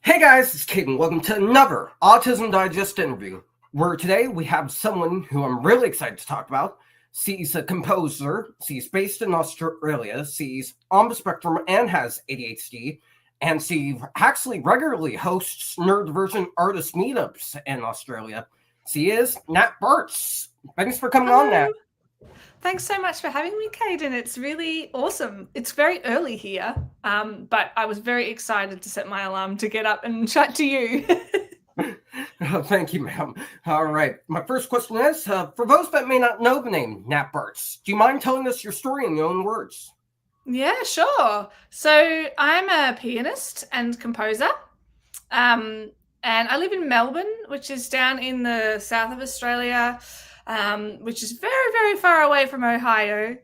Hey guys, it's Caden. Welcome to another Autism Digest interview, where today we have someone who I'm really excited to talk about. She's a composer, she's based in Australia, she's on the spectrum and has ADHD, and she actually regularly hosts neurodivergent artist meetups in Australia. She is Nat Barsch. Thanks for coming on, Nat. Thanks so much for having me, Caden. It's really awesome. It's very early here, but I was very excited to set my alarm to get up and chat to you. Thank you, ma'am. All right. My first question is, for those that may not know the name Nat Barsch, do you mind telling us your story in your own words? Yeah, sure. So I'm a pianist and composer, and I live in Melbourne, which is down in the south of Australia, which is very, very far away from Ohio.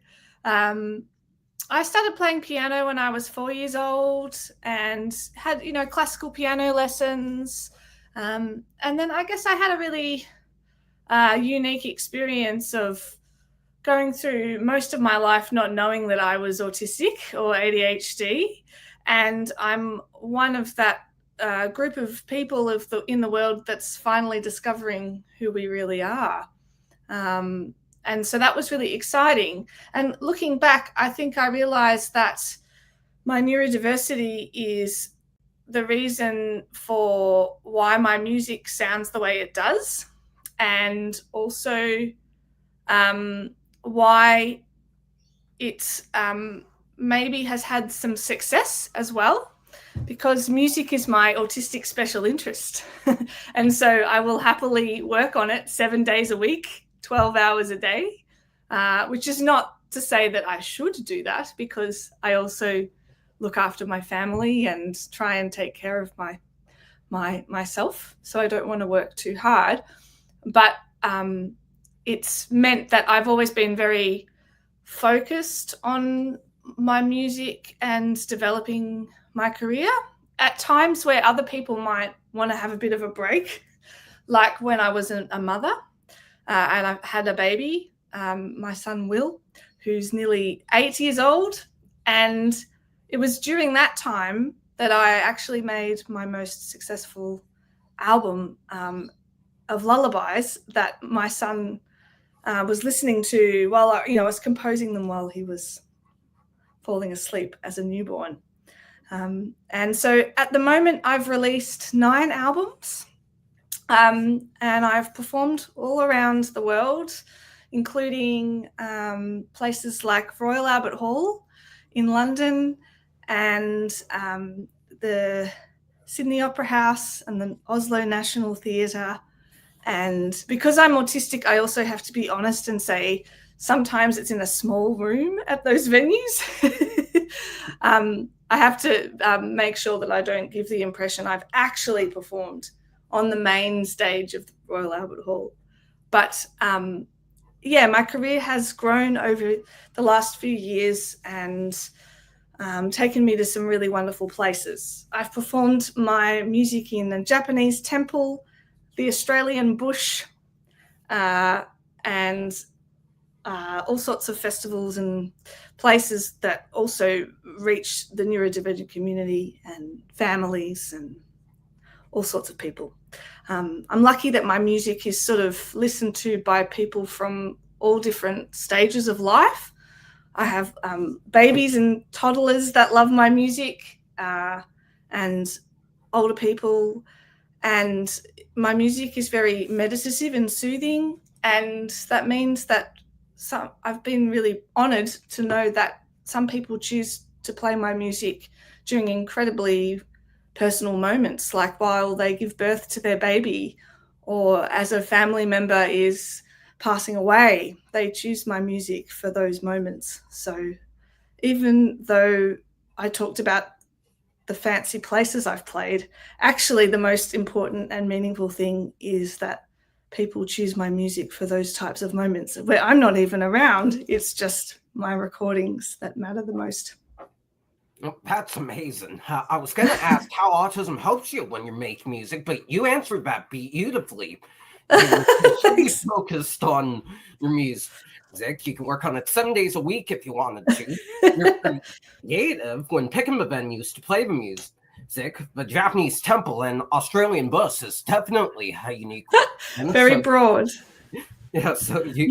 I started playing piano when I was 4 years old and had, classical piano lessons. And then I guess I had a really unique experience of going through most of my life not knowing that I was autistic or ADHD. And I'm one of that group of people in the world that's finally discovering who we really are. And so that was really exciting. And looking back, I think I realized that my neurodiversity is the reason for why my music sounds the way it does, and also why it maybe has had some success as well, because music is my autistic special interest. And so I will happily work on it 7 days a week, 12 hours a day, which is not to say that I should do that, because I also look after my family and try and take care of myself. So I don't want to work too hard. But it's meant that I've always been very focused on my music and developing my career at times where other people might want to have a bit of a break, like when I wasn't a mother and I had a baby, my son Will, who's nearly 8 years old. And it was during that time that I actually made my most successful album of lullabies that my son was listening to while I was composing them while he was falling asleep as a newborn. And so at the moment I've released 9 albums, and I've performed all around the world, including places like Royal Albert Hall in London and the Sydney Opera House and the Oslo National Theatre. And because I'm autistic, I also have to be honest and say sometimes it's in a small room at those venues. I have to make sure that I don't give the impression I've actually performed on the main stage of the Royal Albert Hall. But my career has grown over the last few years and taken me to some really wonderful places. I've performed my music in a Japanese temple, the Australian bush, and all sorts of festivals and places that also reach the neurodivergent community and families and all sorts of people. I'm lucky that my music is sort of listened to by people from all different stages of life. I have babies and toddlers that love my music, and older people. And my music is very meditative and soothing. And that means that I've been really honored to know that some people choose to play my music during incredibly personal moments, like while they give birth to their baby, or as a family member is passing away, they choose my music for those moments. So even though I talked about the fancy places I've played, actually the most important and meaningful thing is that people choose my music for those types of moments where I'm not even around. It's just my recordings that matter the most. Oh, that's amazing. I was going to ask how autism helps you when you make music, but you answered that beautifully. You're focused on your music. You can work on it 7 days a week if you wanted to. You're creative when picking the venues to play the music. the Japanese temple, and Australian bus is definitely a unique one. Very broad. Yeah, so you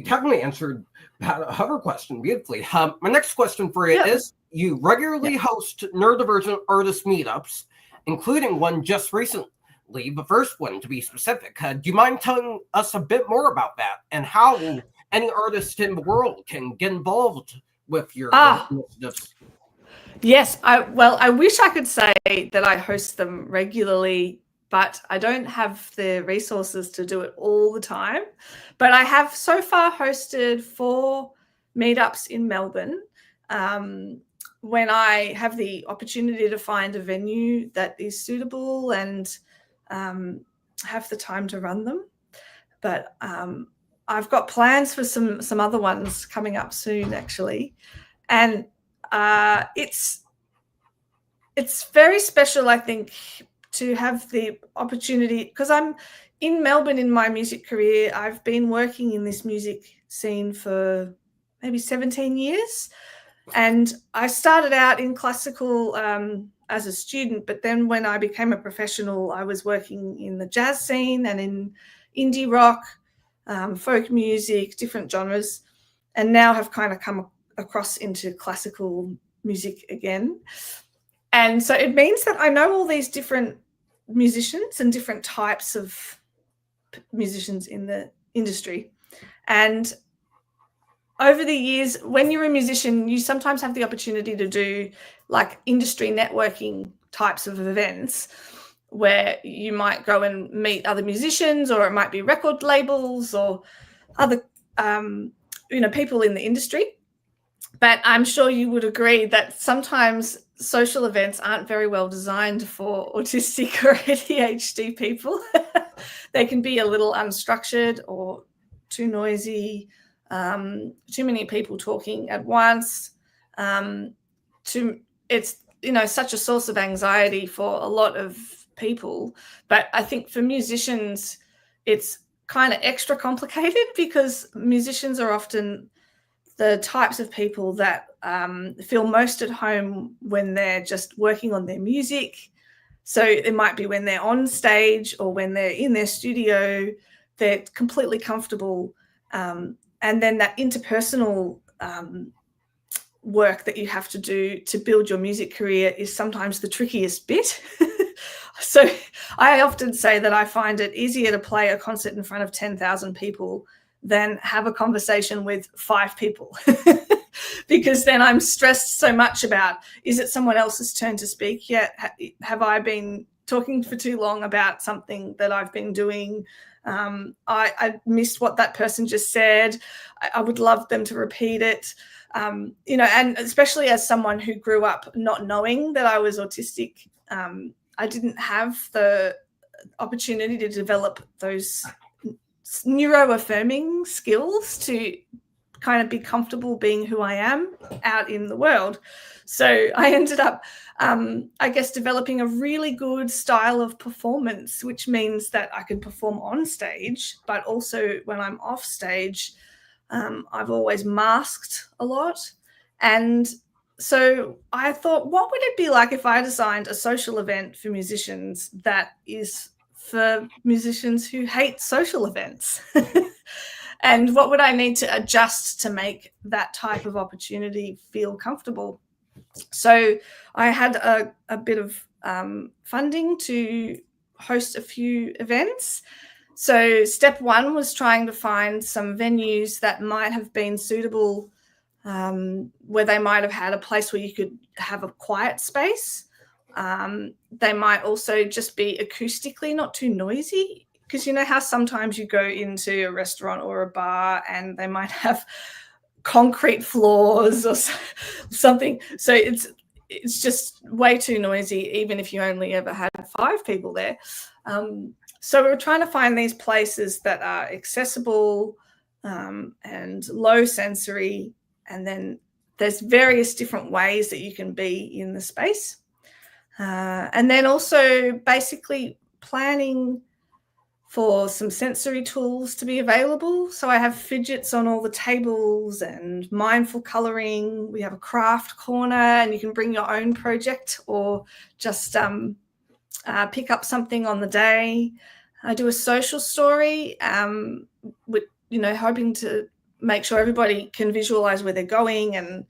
definitely answered that other question beautifully. My next question for you is, you regularly host neurodivergent artist meetups, including one just recently, the first one to be specific. Do you mind telling us a bit more about that and how any artist in the world can get involved with your initiatives? Yes, I wish I could say that I host them regularly, but I don't have the resources to do it all the time. But I have so far hosted 4 meetups in Melbourne. When I have the opportunity to find a venue that is suitable and have the time to run them. But I've got plans for some other ones coming up soon, actually. And it's very special, I think, to have the opportunity, because I'm in Melbourne in my music career. I've been working in this music scene for maybe 17 years. And I started out in classical as a student, but then when I became a professional, I was working in the jazz scene and in indie rock, folk music, different genres, and now have kind of come across into classical music again. And so it means that I know all these different musicians and different types of musicians in the industry. And over the years, when you're a musician, you sometimes have the opportunity to do like industry networking types of events where you might go and meet other musicians, or it might be record labels or other people in the industry. But I'm sure you would agree that sometimes social events aren't very well designed for autistic or ADHD people. They can be a little unstructured or too noisy, too many people talking at once. It's such a source of anxiety for a lot of people. But I think for musicians, it's kind of extra complicated, because musicians are often the types of people that feel most at home when they're just working on their music. So it might be when they're on stage or when they're in their studio, they're completely comfortable. And then that interpersonal work that you have to do to build your music career is sometimes the trickiest bit. So I often say that I find it easier to play a concert in front of 10,000 people than have a conversation with 5 people. Because then I'm stressed so much about, is it someone else's turn to speak yet? Have I been talking for too long about something that I've been doing? I missed what that person just said. I would love them to repeat it. And especially as someone who grew up not knowing that I was autistic, I didn't have the opportunity to develop those neuro-affirming skills to kind of be comfortable being who I am out in the world. So I ended up, developing a really good style of performance, which means that I can perform on stage, but also when I'm off stage, I've always masked a lot. And so I thought, what would it be like if I designed a social event for musicians that is for musicians who hate social events? And what would I need to adjust to make that type of opportunity feel comfortable? So I had a bit of funding to host a few events. So step 1 was trying to find some venues that might have been suitable, where they might have had a place where you could have a quiet space. They might also just be acoustically not too noisy, because you know how sometimes you go into a restaurant or a bar and they might have concrete floors or something. So it's just way too noisy, even if you only ever had 5 people there. So we were trying to find these places that are accessible and low sensory. And then there's various different ways that you can be in the space. And then also basically planning for some sensory tools to be available. So I have fidgets on all the tables and mindful colouring. We have a craft corner, and you can bring your own project or just pick up something on the day. I do a social story with, hoping to make sure everybody can visualise where they're going and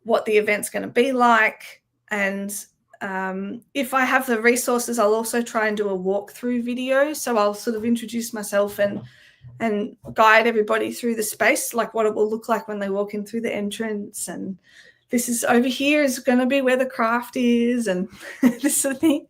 what the event's going to be like. And if I have the resources, I'll also try and do a walkthrough video. So I'll sort of introduce myself and guide everybody through the space, like what it will look like when they walk in through the entrance. And this is over here is going to be where the craft is, and this sort of thing.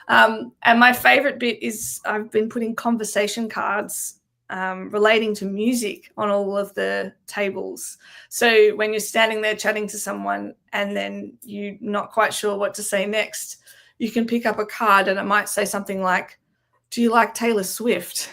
And my favourite bit is I've been putting conversation cards relating to music on all of the tables. So when you're standing there chatting to someone and then you're not quite sure what to say next, you can pick up a card and it might say something like, "Do you like Taylor Swift?"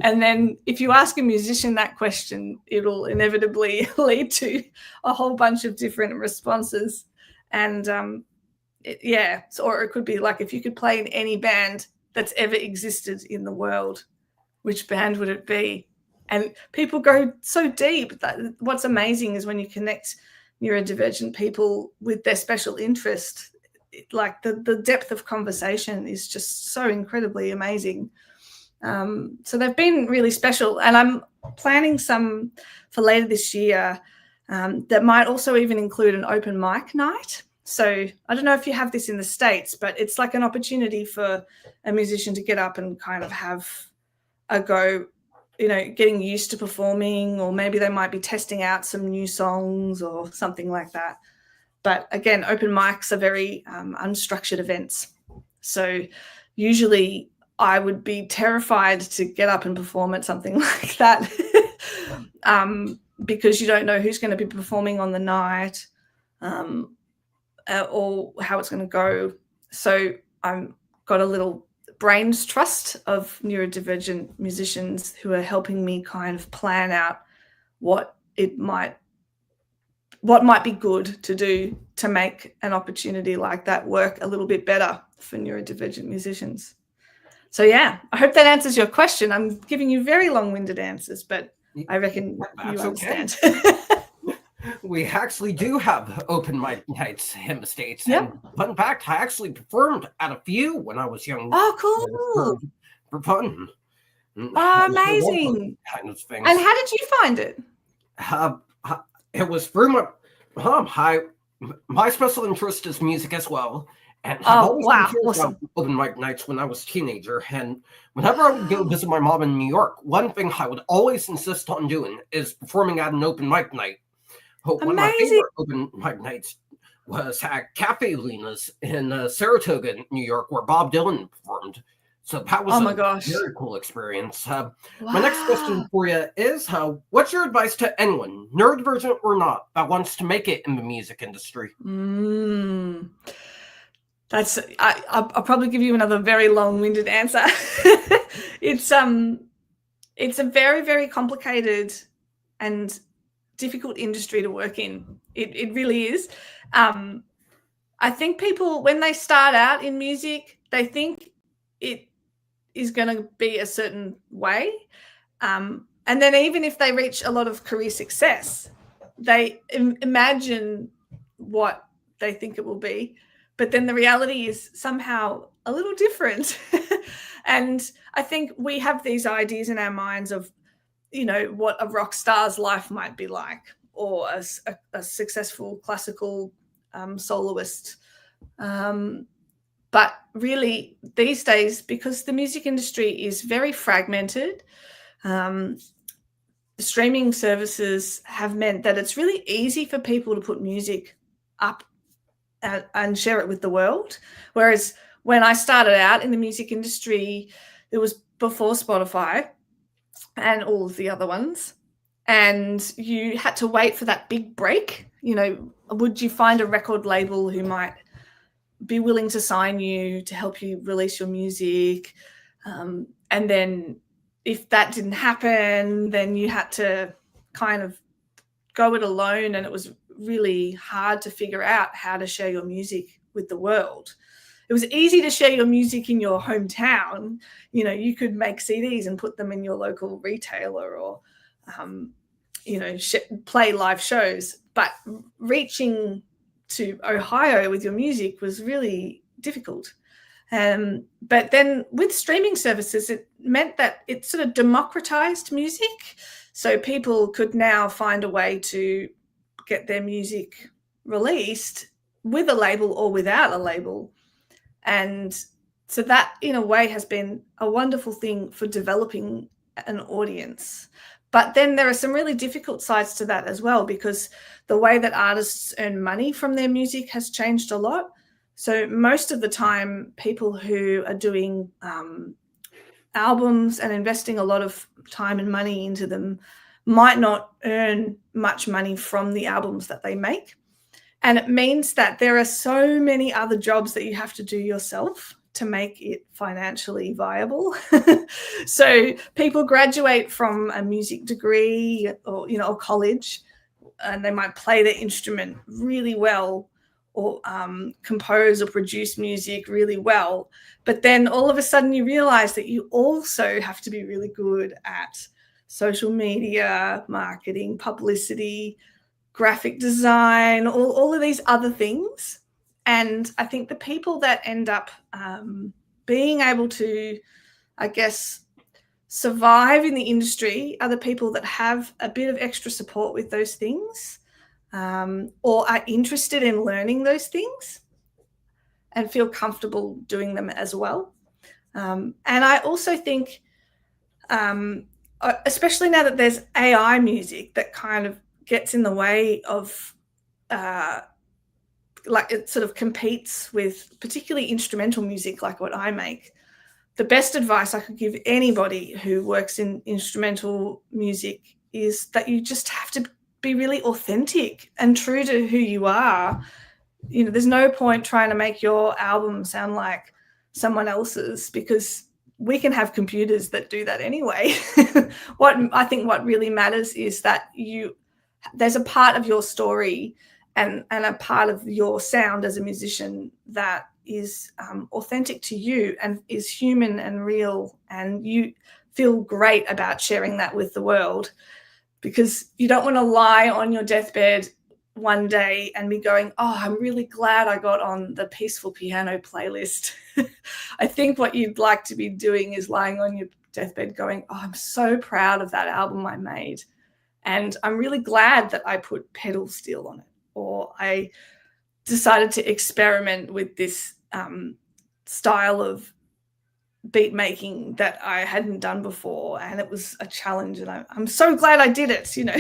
And then if you ask a musician that question, it'll inevitably lead to a whole bunch of different responses. And or it could be like, if you could play in any band that's ever existed in the world, which band would it be? And people go so deep. What's amazing is when you connect neurodivergent people with their special interest, like the depth of conversation is just so incredibly amazing. So they've been really special, and I'm planning some for later this year that might also even include an open mic night. So I don't know if you have this in the States, but it's like an opportunity for a musician to get up and kind of have a go, getting used to performing, or maybe they might be testing out some new songs or something like that. But again, open mics are very unstructured events. So usually I would be terrified to get up and perform at something like that because you don't know who's going to be performing on the night or how it's going to go. So I've got a little brains trust of neurodivergent musicians who are helping me kind of plan out what might be good to do to make an opportunity like that work a little bit better for neurodivergent musicians. So yeah, I hope that answers your question. I'm giving you very long-winded answers, but I reckon you understand. Okay. We actually do have open mic nights in the States. Yep. And fun fact, I actually performed at a few when I was young. Oh, cool. For fun. Oh, amazing. Kind of things. And how did you find it? It was through my special interest is music as well. And I've always been curious about open mic nights when I was a teenager. And whenever I would go visit my mom in New York, one thing I would always insist on doing is performing at an open mic night. One of my favorite open mic nights was at Cafe Lena's in Saratoga, New York, where Bob Dylan performed. So that was a very cool experience. My next question for you is, what's your advice to anyone, neurodivergent or not, that wants to make it in the music industry? I'll probably give you another very long-winded answer. It's a very, very complicated and difficult industry to work in. It really is. I think people, when they start out in music, they think it is going to be a certain way. And then even if they reach a lot of career success, they imagine what they think it will be. But then the reality is somehow a little different. And I think we have these ideas in our minds of, what a rock star's life might be like, or a successful classical soloist. But really these days, because the music industry is very fragmented, the streaming services have meant that it's really easy for people to put music up and share it with the world. Whereas when I started out in the music industry, it was before Spotify and all of the other ones. And you had to wait for that big break. Would you find a record label who might be willing to sign you to help you release your music? And then if that didn't happen, then you had to kind of go it alone. And it was really hard to figure out how to share your music with the world. it was easy to share your music in your hometown. You know, you could make CDs and put them in your local retailer, or you know, play live shows. But reaching to Ohio with your music was really difficult. But then with streaming services, it meant that it sort of democratized music. So people could now find a way to get their music released with a label or without a label. And so that, in a way, has been a wonderful thing for developing an audience. But then there are some really difficult sides to that as well, because the way that artists earn money from their music has changed a lot. So most of the time, people who are doing albums and investing a lot of time and money into them might not earn much money from the albums that they make. And it means that there are so many other jobs that you have to do yourself to make it financially viable. So people graduate from a music degree or, you know, or college, and they might play their instrument really well, or compose or produce music really well. But then all of a sudden you realize that you also have to be really good at social media, marketing, publicity, graphic design, all of these other things. And I think the people that end up being able to, I guess, survive in the industry are the people that have a bit of extra support with those things, or are interested in learning those things and feel comfortable doing them as well. And I also think, especially now that there's AI music that kind of gets in the way of, like, it sort of competes with particularly instrumental music like what I make. The best advice I could give anybody who works in instrumental music is that you just have to be really authentic and true to who you are. You know, there's no point trying to make your album sound like someone else's, because we can have computers that do that anyway. What really matters is that there's a part of your story and a part of your sound as a musician that is authentic to you and is human and real, and you feel great about sharing that with the world, because you don't want to lie on your deathbed one day and be going, oh, I'm really glad I got on the peaceful piano playlist. I think what you'd like to be doing is lying on your deathbed going, oh, I'm so proud of that album I made, and I'm really glad that I put pedal steel on it, or I decided to experiment with this style of beat making that I hadn't done before, and it was a challenge, and I'm so glad I did it, you know.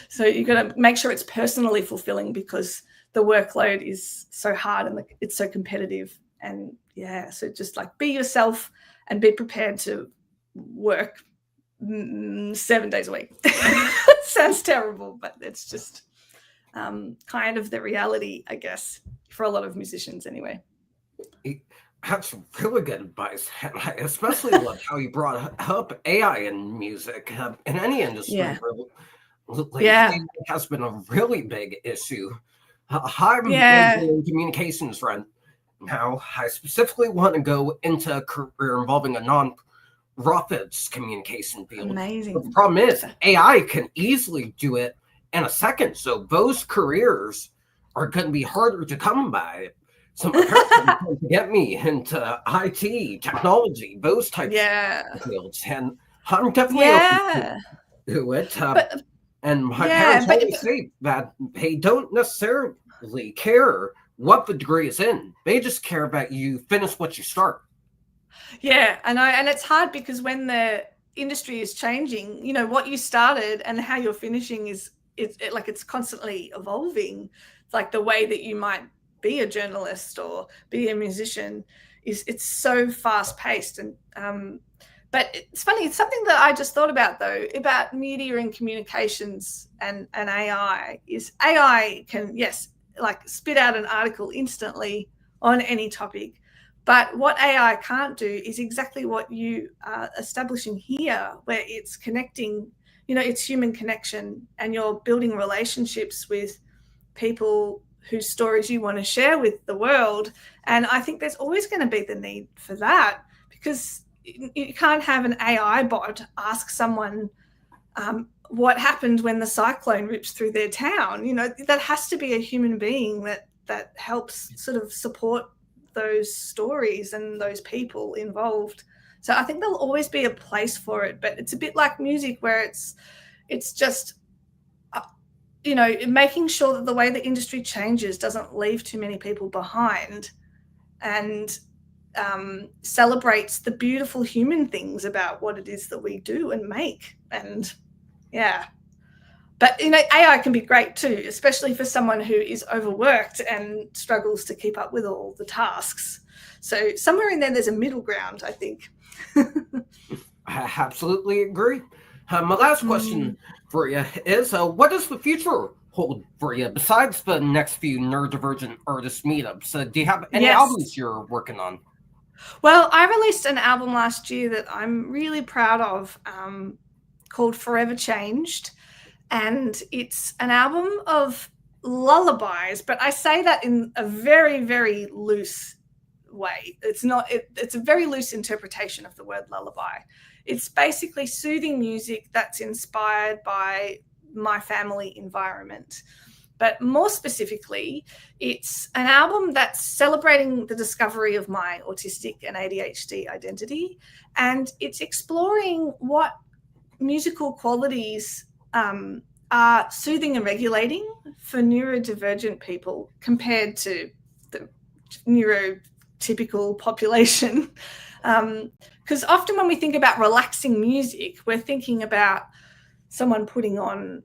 So you've got to make sure it's personally fulfilling, because the workload is so hard and it's so competitive. And yeah, so just like be yourself and be prepared to work 7 days a week. Sounds terrible, but it's just kind of the reality, I guess, for a lot of musicians anyway. That's really good advice. And I especially love how you brought up AI in music, in any industry. Yeah. AI has been a really big issue. I'm in communications right now. I specifically want to go into a career involving a non-profits communication field. Amazing. But the problem is AI can easily do it in a second. So those careers are going to be harder to come by. So my parents to get me into IT, technology, those types of fields. And I'm definitely open to it. And my parents always say that they don't necessarily care what the degree is in. They just care that you finish what you start. Yeah, and it's hard, because when the industry is changing, you know, what you started and how you're finishing is it's constantly evolving. It's like the way that you might be a journalist or be a musician it's so fast paced. And but it's funny, it's something that I just thought about though, about media and communications and AI, is AI can, yes, like spit out an article instantly on any topic. But what AI can't do is exactly what you are establishing here, where it's connecting, you know, it's human connection, and you're building relationships with people whose stories you want to share with the world. And I think there's always going to be the need for that, because you can't have an AI bot ask someone what happened when the cyclone rips through their town. That has to be a human being that helps sort of support those stories and those people involved. So I think there'll always be a place for it, but it's a bit like music, where it's just making sure that the way the industry changes doesn't leave too many people behind, and celebrates the beautiful human things about what it is that we do and make. And yeah, but AI can be great too, especially for someone who is overworked and struggles to keep up with all the tasks. So somewhere in there's a middle ground, I think. I absolutely agree. My last question for you is, what does the future hold for you besides the next few neurodivergent artist meetups? Do you have any albums you're working on? Well, I released an album last year that I'm really proud of, called Forever Changed. And it's an album of lullabies, but I say that in a very, very loose way. It's a very loose interpretation of the word lullaby. It's basically soothing music that's inspired by my family environment. But more specifically, it's an album that's celebrating the discovery of my autistic and ADHD identity. And it's exploring what musical qualities are soothing and regulating for neurodivergent people compared to the neurotypical population. Because often when we think about relaxing music, we're thinking about someone putting on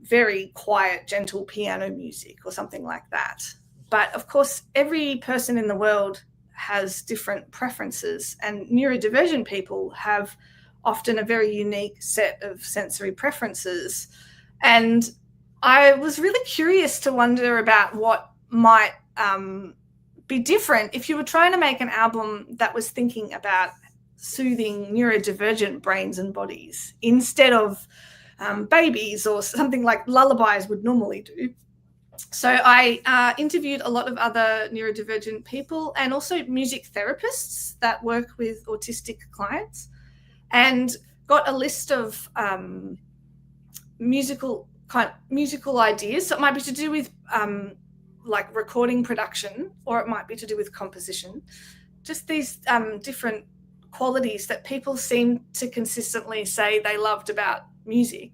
very quiet, gentle piano music or something like that. But of course, every person in the world has different preferences, and neurodivergent people have often a very unique set of sensory preferences. And I was really curious to wonder about what might be different if you were trying to make an album that was thinking about soothing neurodivergent brains and bodies instead of babies or something like lullabies would normally do. So I interviewed a lot of other neurodivergent people and also music therapists that work with autistic clients, and got a list of musical ideas. So it might be to do with like recording production, or it might be to do with composition. Just these different qualities that people seem to consistently say they loved about music.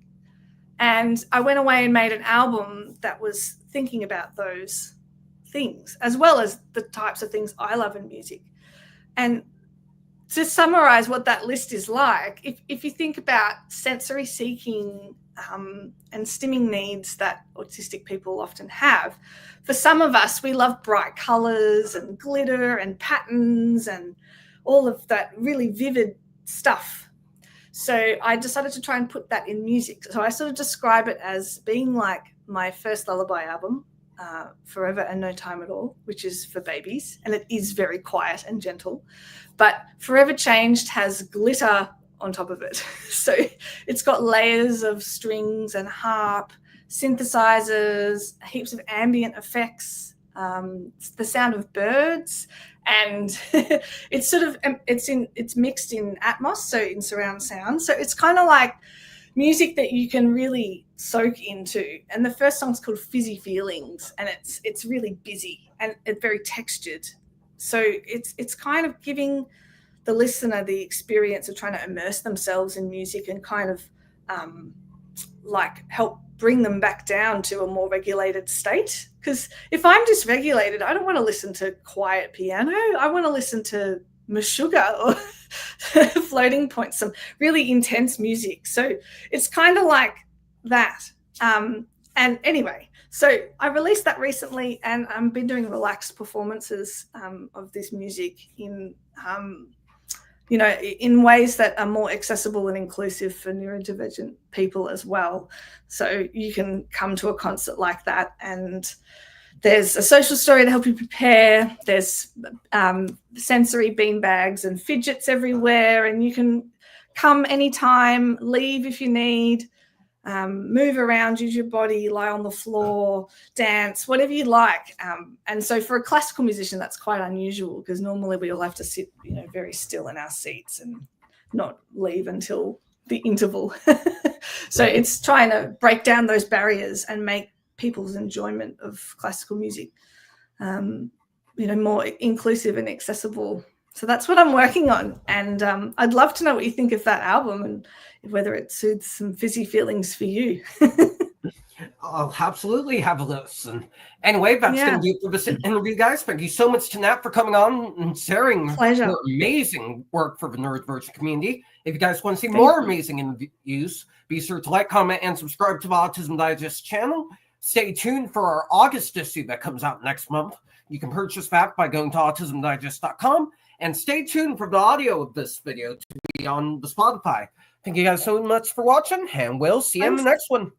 And I went away and made an album that was thinking about those things, as well as the types of things I love in music. And to summarize what that list is like, if you think about sensory seeking and stimming needs that autistic people often have, for some of us, we love bright colors and glitter and patterns and all of that really vivid stuff. So I decided to try and put that in music. So I sort of describe it as being like my first lullaby album, Forever and No Time at All, which is for babies, and it is very quiet and gentle. But Forever Changed has glitter on top of it. So it's got layers of strings and harp, synthesizers, heaps of ambient effects, the sound of birds, and it's mixed in Atmos, so in surround sound. So it's kind of like music that you can really soak into. And the first song's called Fizzy Feelings, and it's really busy and it's very textured. So it's kind of giving the listener the experience of trying to immerse themselves in music and kind of like help bring them back down to a more regulated state. Because if I'm dysregulated, I don't want to listen to quiet piano. I want to listen to Meshuggah or Floating Points, some really intense music. So it's kind of like that. And anyway, so I released that recently, and I've been doing relaxed performances of this music in in ways that are more accessible and inclusive for neurodivergent people as well. So you can come to a concert like that, and there's a social story to help you prepare. There's sensory beanbags and fidgets everywhere, and you can come anytime, leave if you need. move around, use your body, lie on the floor, dance, whatever you like. And so for a classical musician, that's quite unusual because normally we all have to sit, very still in our seats and not leave until the interval. So it's trying to break down those barriers and make people's enjoyment of classical music, more inclusive and accessible. So that's what I'm working on. And I'd love to know what you think of that album and whether it soothes some fizzy feelings for you. I'll absolutely have a listen. Anyway, that's going to be it for this interview, guys. Thank you so much to Nat for coming on and sharing your amazing work for the neurodivergent community. If you guys want to see more amazing interviews, be sure to like, comment, and subscribe to the Autism Digest channel. Stay tuned for our August issue that comes out next month. You can purchase that by going to autismdigest.com. And stay tuned for the audio of this video to be on the Spotify. Thank you guys so much for watching, and we'll see you in the next one.